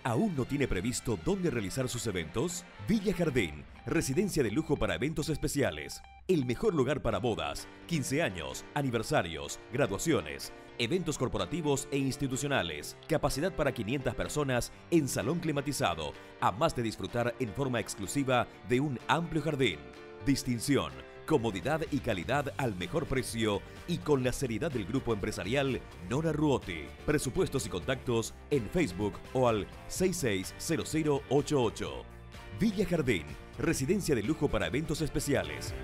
¿Aún no tiene previsto dónde realizar sus eventos? Villa Jardín, residencia de lujo para eventos especiales. El mejor lugar para bodas, 15 años, aniversarios, graduaciones, eventos corporativos e institucionales. Capacidad para 500 personas en salón climatizado, a más de disfrutar en forma exclusiva de un amplio jardín. Distinción, comodidad y calidad al mejor precio y con la seriedad del grupo empresarial Nora Ruoti. Presupuestos y contactos en Facebook o al 660088. Villa Jardín, residencia de lujo para eventos especiales.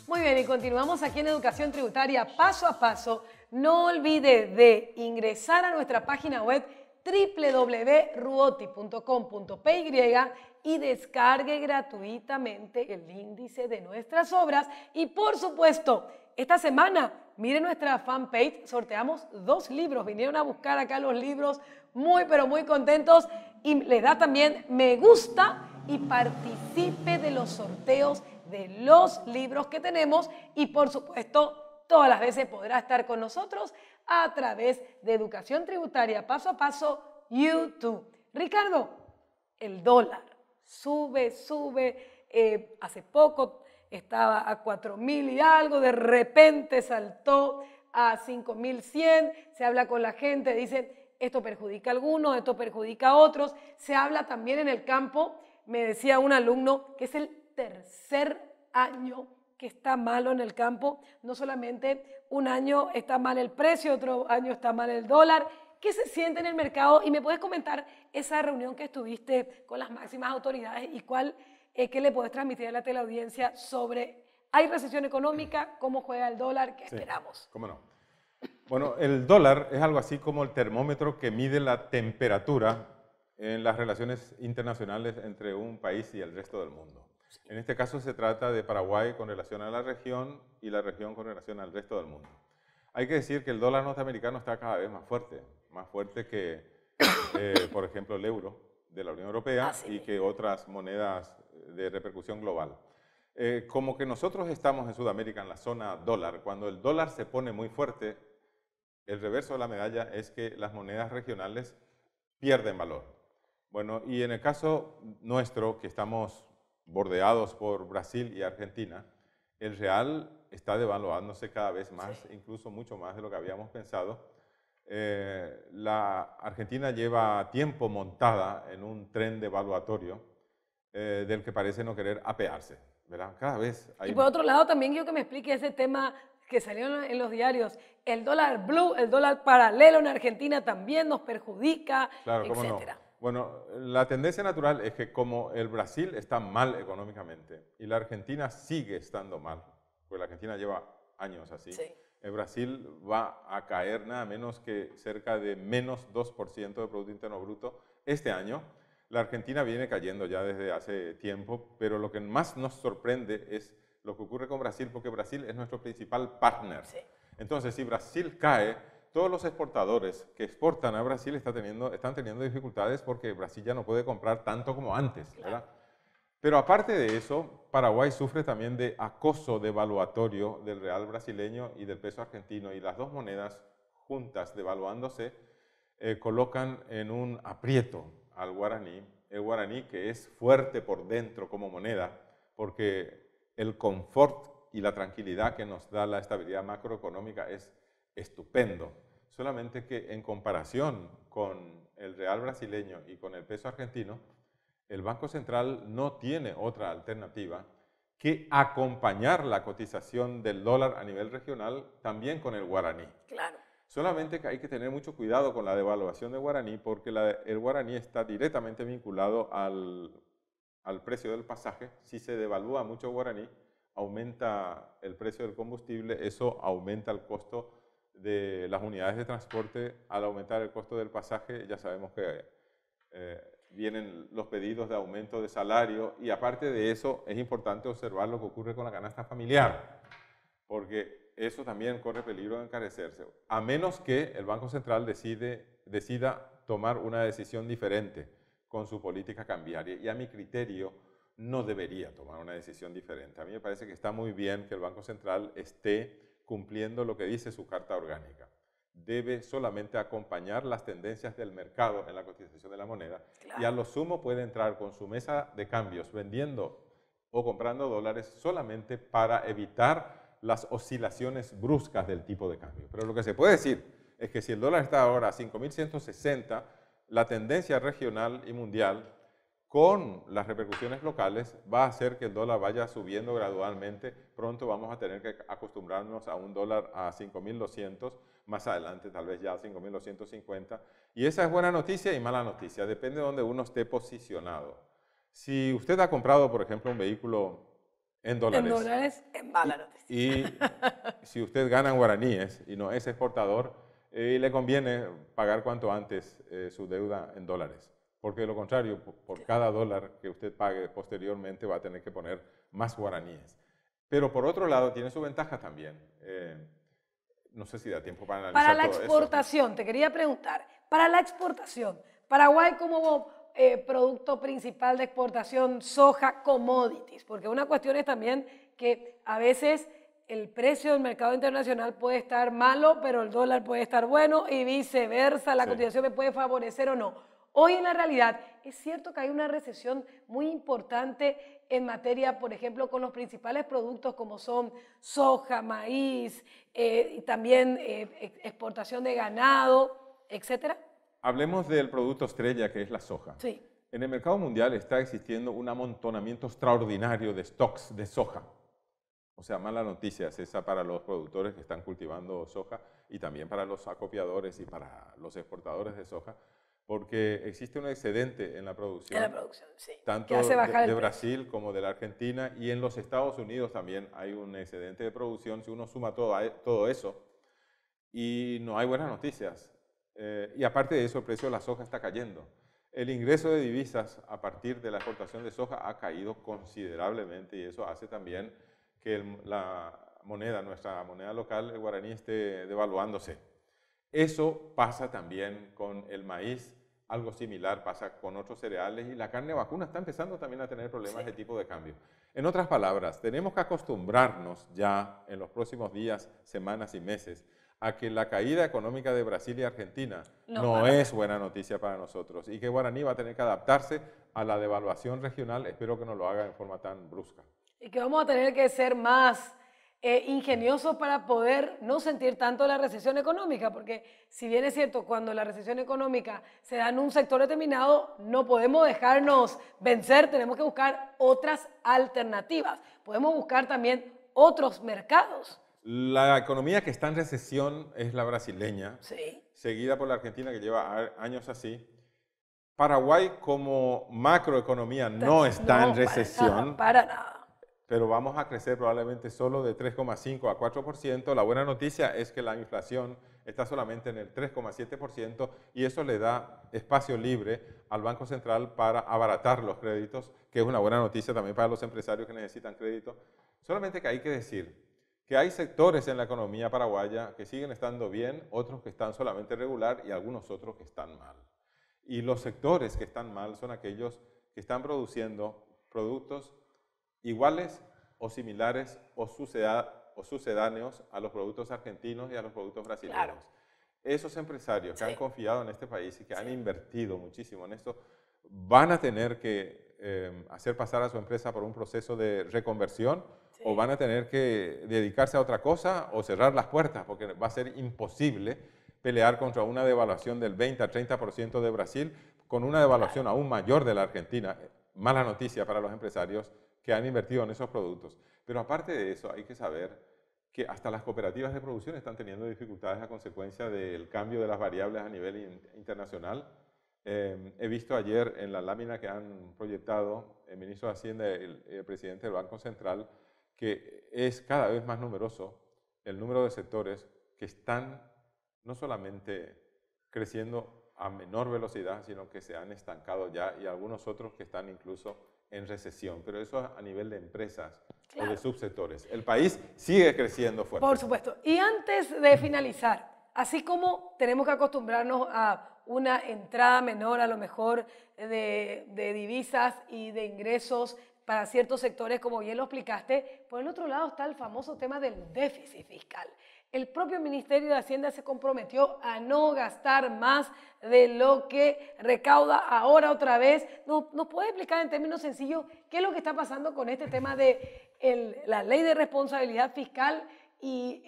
Muy bien, y continuamos aquí en Educación Tributaria paso a paso. No olvide de ingresar a nuestra página web www.ruoti.com.py y descargue gratuitamente el índice de nuestras obras. Y por supuesto, esta semana, mire nuestra fanpage, sorteamos 2 libros. Vinieron a buscar acá los libros, muy pero muy contentos. Y le da también me gusta y participe de los sorteos de los libros que tenemos. Y por supuesto, todas las veces podrá estar con nosotros a través de Educación Tributaria Paso a Paso YouTube. Ricardo, el dólar sube. Hace poco estaba a 4.000 y algo, de repente saltó a 5.100. Se habla con la gente, dicen esto perjudica a algunos, esto perjudica a otros. Se habla también en el campo, me decía un alumno que es el tercer año que está malo en el campo. No solamente un año está mal el precio, otro año está mal el dólar. ¿Qué se siente en el mercado? Y me puedes comentar esa reunión que estuviste con las máximas autoridades y qué le puedes transmitir a la teleaudiencia sobre, ¿hay recesión económica? ¿Cómo juega el dólar? ¿Qué esperamos? ¿Cómo no? Bueno, el dólar es algo así como el termómetro que mide la temperatura en las relaciones internacionales entre un país y el resto del mundo. En este caso se trata de Paraguay con relación a la región y la región con relación al resto del mundo. Hay que decir que el dólar norteamericano está cada vez más fuerte que, por ejemplo, el euro de la Unión Europea y que otras monedas de repercusión global. Como que nosotros estamos en Sudamérica en la zona dólar, cuando el dólar se pone muy fuerte, el reverso de la medalla es que las monedas regionales pierden valor. Bueno, y en el caso nuestro, que estamos bordeados por Brasil y Argentina, el real está devaluándose cada vez más, incluso mucho más de lo que habíamos pensado. La Argentina lleva tiempo montada en un tren devaluatorio del que parece no querer apearse, ¿verdad? Cada vez hay... Y por otro lado, también quiero que me explique ese tema que salió en los diarios, el dólar blue, el dólar paralelo en Argentina también nos perjudica, claro, ¿cómo no? etcétera. Bueno, la tendencia natural es que como el Brasil está mal económicamente y la Argentina sigue estando mal, porque la Argentina lleva años así, el Brasil va a caer nada menos que cerca de menos 2% de Producto Interno Bruto este año. La Argentina viene cayendo ya desde hace tiempo, pero lo que más nos sorprende es lo que ocurre con Brasil, porque Brasil es nuestro principal partner. Entonces, si Brasil cae, todos los exportadores que exportan a Brasil están teniendo dificultades porque Brasil ya no puede comprar tanto como antes, ¿verdad? Pero aparte de eso, Paraguay sufre también de acoso devaluatorio del real brasileño y del peso argentino, y las dos monedas juntas devaluándose colocan en un aprieto al guaraní, el guaraní que es fuerte por dentro como moneda, porque el confort y la tranquilidad que nos da la estabilidad macroeconómica es estupendo, solamente que en comparación con el real brasileño y con el peso argentino, el Banco Central no tiene otra alternativa que acompañar la cotización del dólar a nivel regional también con el guaraní. Claro. Solamente que hay que tener mucho cuidado con la devaluación del guaraní, porque el guaraní está directamente vinculado al precio del pasaje. Si se devalúa mucho guaraní, aumenta el precio del combustible, eso aumenta el costo de las unidades de transporte. Al aumentar el costo del pasaje, ya sabemos que vienen los pedidos de aumento de salario, y aparte de eso es importante observar lo que ocurre con la canasta familiar, porque eso también corre peligro de encarecerse, a menos que el Banco Central decida tomar una decisión diferente con su política cambiaria, y a mi criterio no debería tomar una decisión diferente. A mí me parece que está muy bien que el Banco Central esté cumpliendo lo que dice su Carta Orgánica. Debe solamente acompañar las tendencias del mercado en la cotización de la moneda, y a lo sumo puede entrar con su mesa de cambios vendiendo o comprando dólares solamente para evitar las oscilaciones bruscas del tipo de cambio. Pero lo que se puede decir es que si el dólar está ahora a 5.160, la tendencia regional y mundial con las repercusiones locales va a hacer que el dólar vaya subiendo gradualmente. Pronto vamos a tener que acostumbrarnos a un dólar a 5.200, más adelante tal vez ya a 5.250. Y esa es buena noticia y mala noticia, depende de donde uno esté posicionado. Si usted ha comprado, por ejemplo, un vehículo en dólares. En dólares, en mala noticia. Y si usted gana en guaraníes y no es exportador, le conviene pagar cuanto antes su deuda en dólares. Porque de lo contrario, por cada dólar que usted pague posteriormente va a tener que poner más guaraníes. Pero por otro lado, tiene su ventaja también. No sé si da tiempo para analizar Para la todo exportación, eso. te quería preguntar, para la exportación, Paraguay como producto principal de exportación, soja, commodities, porque una cuestión es también que a veces el precio del mercado internacional puede estar malo, pero el dólar puede estar bueno y viceversa, la cotización me puede favorecer o no. Hoy en la realidad es cierto que hay una recesión muy importante en materia, por ejemplo, con los principales productos como son soja, maíz, y también exportación de ganado, etcétera. Hablemos del producto estrella que es la soja. Sí. En el mercado mundial está existiendo un amontonamiento extraordinario de stocks de soja. O sea, mala noticia es esa para los productores que están cultivando soja y también para los acopiadores y para los exportadores de soja, porque existe un excedente en la producción. En la producción, sí. Tanto que hace bajar de Brasil como de la Argentina, y en los Estados Unidos también hay un excedente de producción. Si uno suma todo eso, y no hay buenas noticias. Y aparte de eso, el precio de la soja está cayendo. El ingreso de divisas a partir de la exportación de soja ha caído considerablemente, y eso hace también que la moneda, nuestra moneda local, el guaraní, esté devaluándose. Eso pasa también con el maíz, algo similar pasa con otros cereales, y la carne vacuna está empezando también a tener problemas de tipo de cambio. En otras palabras, tenemos que acostumbrarnos ya en los próximos días, semanas y meses a que la caída económica de Brasil y Argentina no es buena noticia para nosotros, y que Guaraní va a tener que adaptarse a la devaluación regional. Espero que no lo haga en forma tan brusca. Y que vamos a tener que ser más ingeniosos para poder no sentir tanto la recesión económica, porque si bien es cierto, cuando la recesión económica se da en un sector determinado, no podemos dejarnos vencer, tenemos que buscar otras alternativas. Podemos buscar también otros mercados. La economía que está en recesión es la brasileña, sí, seguida por la Argentina, que lleva años así. Paraguay como macroeconomía no está en recesión. Para nada. Pero vamos a crecer probablemente solo de 3,5 a 4%. La buena noticia es que la inflación está solamente en el 3,7%, y eso le da espacio libre al Banco Central para abaratar los créditos, que es una buena noticia también para los empresarios que necesitan crédito. Solamente que hay que decir que hay sectores en la economía paraguaya que siguen estando bien, otros que están solamente regular y algunos otros que están mal. Y los sectores que están mal son aquellos que están produciendo productos iguales o similares o sucedáneos a los productos argentinos y a los productos brasileños. Claro. Esos empresarios que han confiado en este país y que han invertido muchísimo en esto, van a tener que hacer pasar a su empresa por un proceso de reconversión, o van a tener que dedicarse a otra cosa o cerrar las puertas, porque va a ser imposible pelear contra una devaluación del 20 a 30% de Brasil con una devaluación aún mayor de la Argentina. Mala noticia para los empresarios que han invertido en esos productos. Pero aparte de eso, hay que saber que hasta las cooperativas de producción están teniendo dificultades a consecuencia del cambio de las variables a nivel internacional. He visto ayer en la lámina que han proyectado el ministro de Hacienda y el presidente del Banco Central que es cada vez más numeroso el número de sectores que están no solamente creciendo a menor velocidad, sino que se han estancado ya, y algunos otros que están incluso en recesión. Pero eso a nivel de empresas o de subsectores. El país sigue creciendo fuerte. Por supuesto. Y antes de finalizar, así como tenemos que acostumbrarnos a una entrada menor a lo mejor de divisas y de ingresos para ciertos sectores, como bien lo explicaste, por el otro lado está el famoso tema del déficit fiscal. El propio Ministerio de Hacienda se comprometió a no gastar más de lo que recauda ahora otra vez. ¿Nos puede explicar en términos sencillos qué es lo que está pasando con este tema de la ley de responsabilidad fiscal y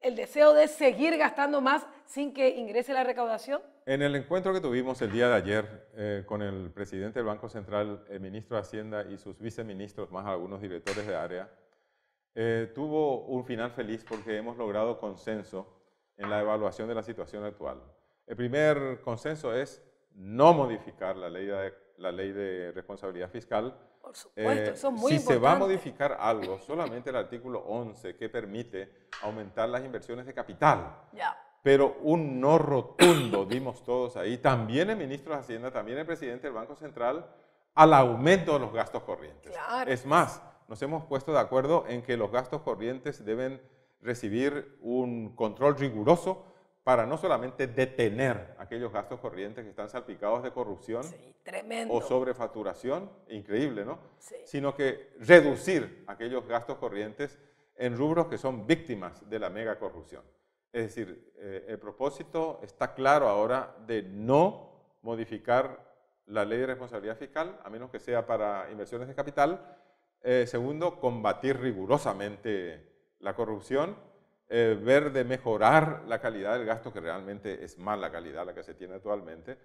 el deseo de seguir gastando más sin que ingrese la recaudación? En el encuentro que tuvimos el día de ayer con el presidente del Banco Central, el ministro de Hacienda y sus viceministros, más algunos directores de área, tuvo un final feliz porque hemos logrado consenso en la evaluación de la situación actual. El primer consenso es no modificar la ley de responsabilidad fiscal, Por supuesto, eso es muy si importante. se va a modificar algo, solamente el artículo 11 que permite aumentar las inversiones de capital. Ya. Pero un no rotundo, dimos todos ahí, también el ministro de Hacienda, también el presidente del Banco Central, al aumento de los gastos corrientes. Claro. Es más, nos hemos puesto de acuerdo en que los gastos corrientes deben recibir un control riguroso para no solamente detener aquellos gastos corrientes que están salpicados de corrupción tremendo. o sobrefacturación, increíble, ¿no? Sí. Sino que reducir aquellos gastos corrientes en rubros que son víctimas de la mega corrupción. Es decir, el propósito está claro ahora de no modificar la ley de responsabilidad fiscal, a menos que sea para inversiones de capital. Segundo, combatir rigurosamente la corrupción, ver de mejorar la calidad del gasto, que realmente es mala calidad la que se tiene actualmente,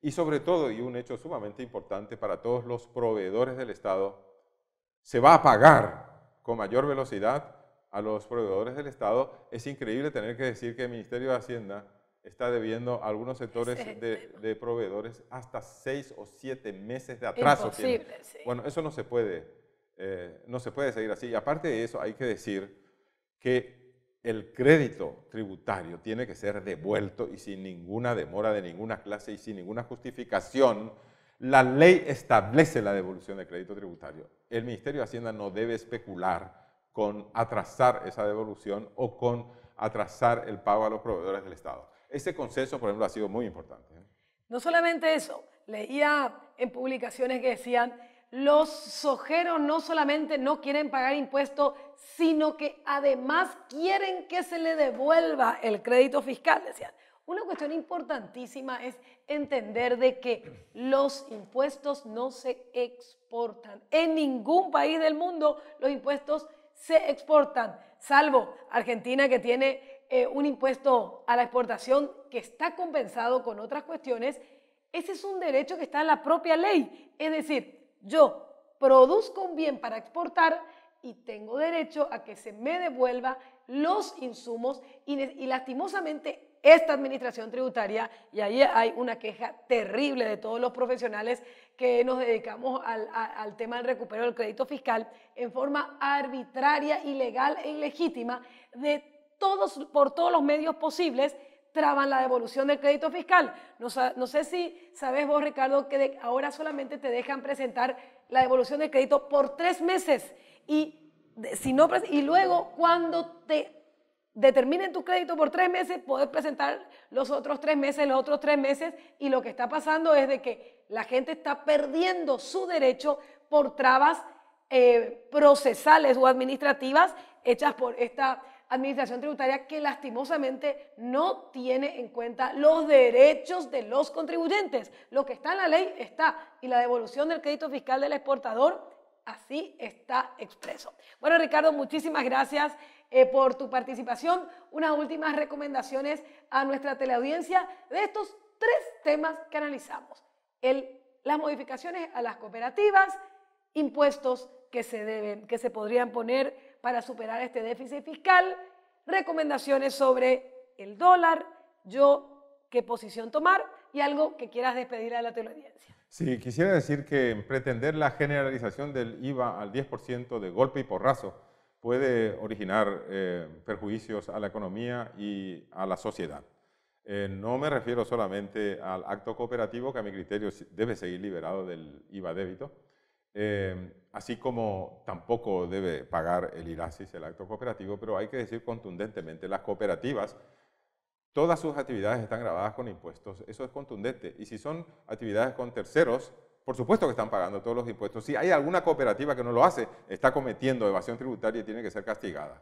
y sobre todo, y un hecho sumamente importante para todos los proveedores del Estado, se va a pagar con mayor velocidad a los proveedores del Estado. Es increíble tener que decir que el Ministerio de Hacienda está debiendo a algunos sectores de proveedores hasta 6 o 7 meses de atraso. Imposible, sí. Bueno, eso no se puede seguir así. Y aparte de eso, hay que decir que el crédito tributario tiene que ser devuelto y sin ninguna demora de ninguna clase y sin ninguna justificación. La ley establece la devolución del crédito tributario. El Ministerio de Hacienda no debe especular con atrasar esa devolución o con atrasar el pago a los proveedores del Estado. Ese consenso, por ejemplo, ha sido muy importante. No solamente eso, leía en publicaciones que decían, los sojeros no solamente no quieren pagar impuestos, sino que además quieren que se le devuelva el crédito fiscal, decían. Una cuestión importantísima es entender de que los impuestos no se exportan. En ningún país del mundo los impuestos se exportan, salvo Argentina, que tiene un impuesto a la exportación que está compensado con otras cuestiones. Ese es un derecho que está en la propia ley. Es decir, yo produzco un bien para exportar y tengo derecho a que se me devuelva los insumos y lastimosamente esta administración tributaria, y ahí hay una queja terrible de todos los profesionales que nos dedicamos al tema del recupero del crédito fiscal, en forma arbitraria, ilegal e ilegítima, por todos los medios posibles, traban la devolución del crédito fiscal. No sé si sabes vos, Ricardo, que ahora solamente te dejan presentar la devolución del crédito por 3 meses y luego cuando te determinen tu crédito por 3 meses, podés presentar los otros 3 meses, y lo que está pasando es de que la gente está perdiendo su derecho por trabas procesales o administrativas hechas por esta administración tributaria que lastimosamente no tiene en cuenta los derechos de los contribuyentes. Lo que está en la ley está, y la devolución del crédito fiscal del exportador así está expreso. Bueno, Ricardo, muchísimas gracias por tu participación. Unas últimas recomendaciones a nuestra teleaudiencia de estos 3 temas que analizamos. Las modificaciones a las cooperativas, impuestos que se podrían poner para superar este déficit fiscal, recomendaciones sobre el dólar, qué posición tomar y algo que quieras despedir a la teleaudiencia. Sí, quisiera decir que pretender la generalización del IVA al 10% de golpe y porrazo puede originar perjuicios a la economía y a la sociedad. No me refiero solamente al acto cooperativo, que a mi criterio debe seguir liberado del IVA débito, así como tampoco debe pagar el IRASIS, el acto cooperativo, pero hay que decir contundentemente, las cooperativas, todas sus actividades están gravadas con impuestos, eso es contundente, y si son actividades con terceros, por supuesto que están pagando todos los impuestos. Si hay alguna cooperativa que no lo hace, está cometiendo evasión tributaria y tiene que ser castigada.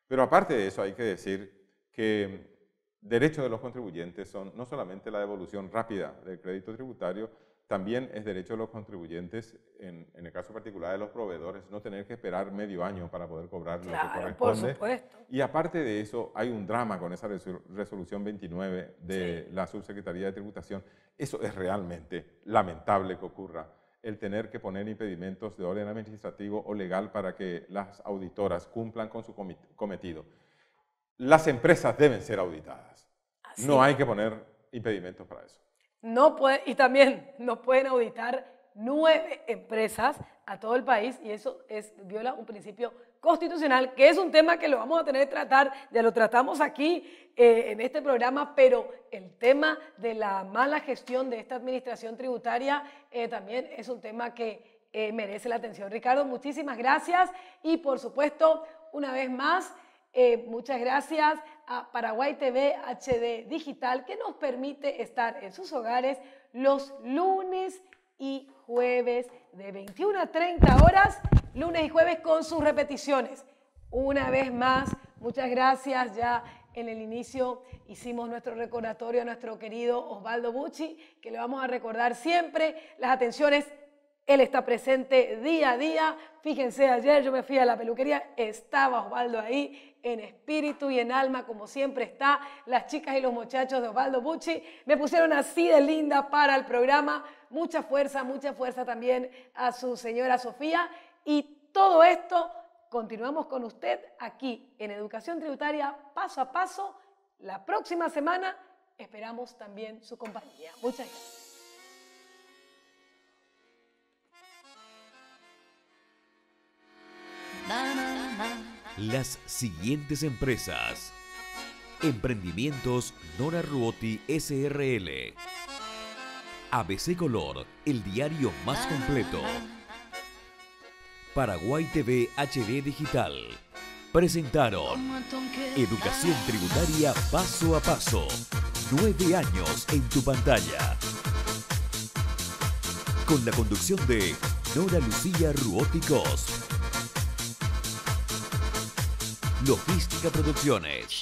Pero aparte de eso, hay que decir que derechos de los contribuyentes son no solamente la devolución rápida del crédito tributario, también es derecho de los contribuyentes, en el caso particular de los proveedores, no tener que esperar medio año para poder cobrar lo que corresponde. Por supuesto. Y aparte de eso, hay un drama con esa resolución 29 de la Subsecretaría de Tributación. Eso es realmente lamentable que ocurra, el tener que poner impedimentos de orden administrativo o legal para que las auditoras cumplan con su cometido. Las empresas deben ser auditadas. No hay que poner impedimentos para eso. Y también no pueden auditar 9 empresas a todo el país y eso viola un principio constitucional, que es un tema que lo vamos a tener que tratar, ya lo tratamos aquí en este programa, pero el tema de la mala gestión de esta administración tributaria también es un tema que merece la atención. Ricardo, muchísimas gracias y por supuesto, una vez más, muchas gracias a Paraguay TV HD Digital que nos permite estar en sus hogares los lunes y jueves de 21 a 30 horas, lunes y jueves con sus repeticiones. Una vez más, muchas gracias. Ya en el inicio hicimos nuestro recordatorio a nuestro querido Osvaldo Bucci, que le vamos a recordar siempre las atenciones. Él está presente día a día. Fíjense, ayer yo me fui a la peluquería, estaba Osvaldo ahí, en espíritu y en alma, como siempre está. Las chicas y los muchachos de Osvaldo Bucci me pusieron así de linda para el programa. Mucha fuerza también a su señora Sofía. Y todo esto, continuamos con usted aquí en Educación Tributaria Paso a Paso. La próxima semana esperamos también su compañía. Muchas gracias. Las siguientes empresas: Emprendimientos Nora Ruoti SRL, ABC Color, el diario más completo, Paraguay TV HD Digital, presentaron Educación Tributaria Paso a Paso, 9 años en tu pantalla, con la conducción de Nora Lucía Ruoti Cos. Logística Producciones.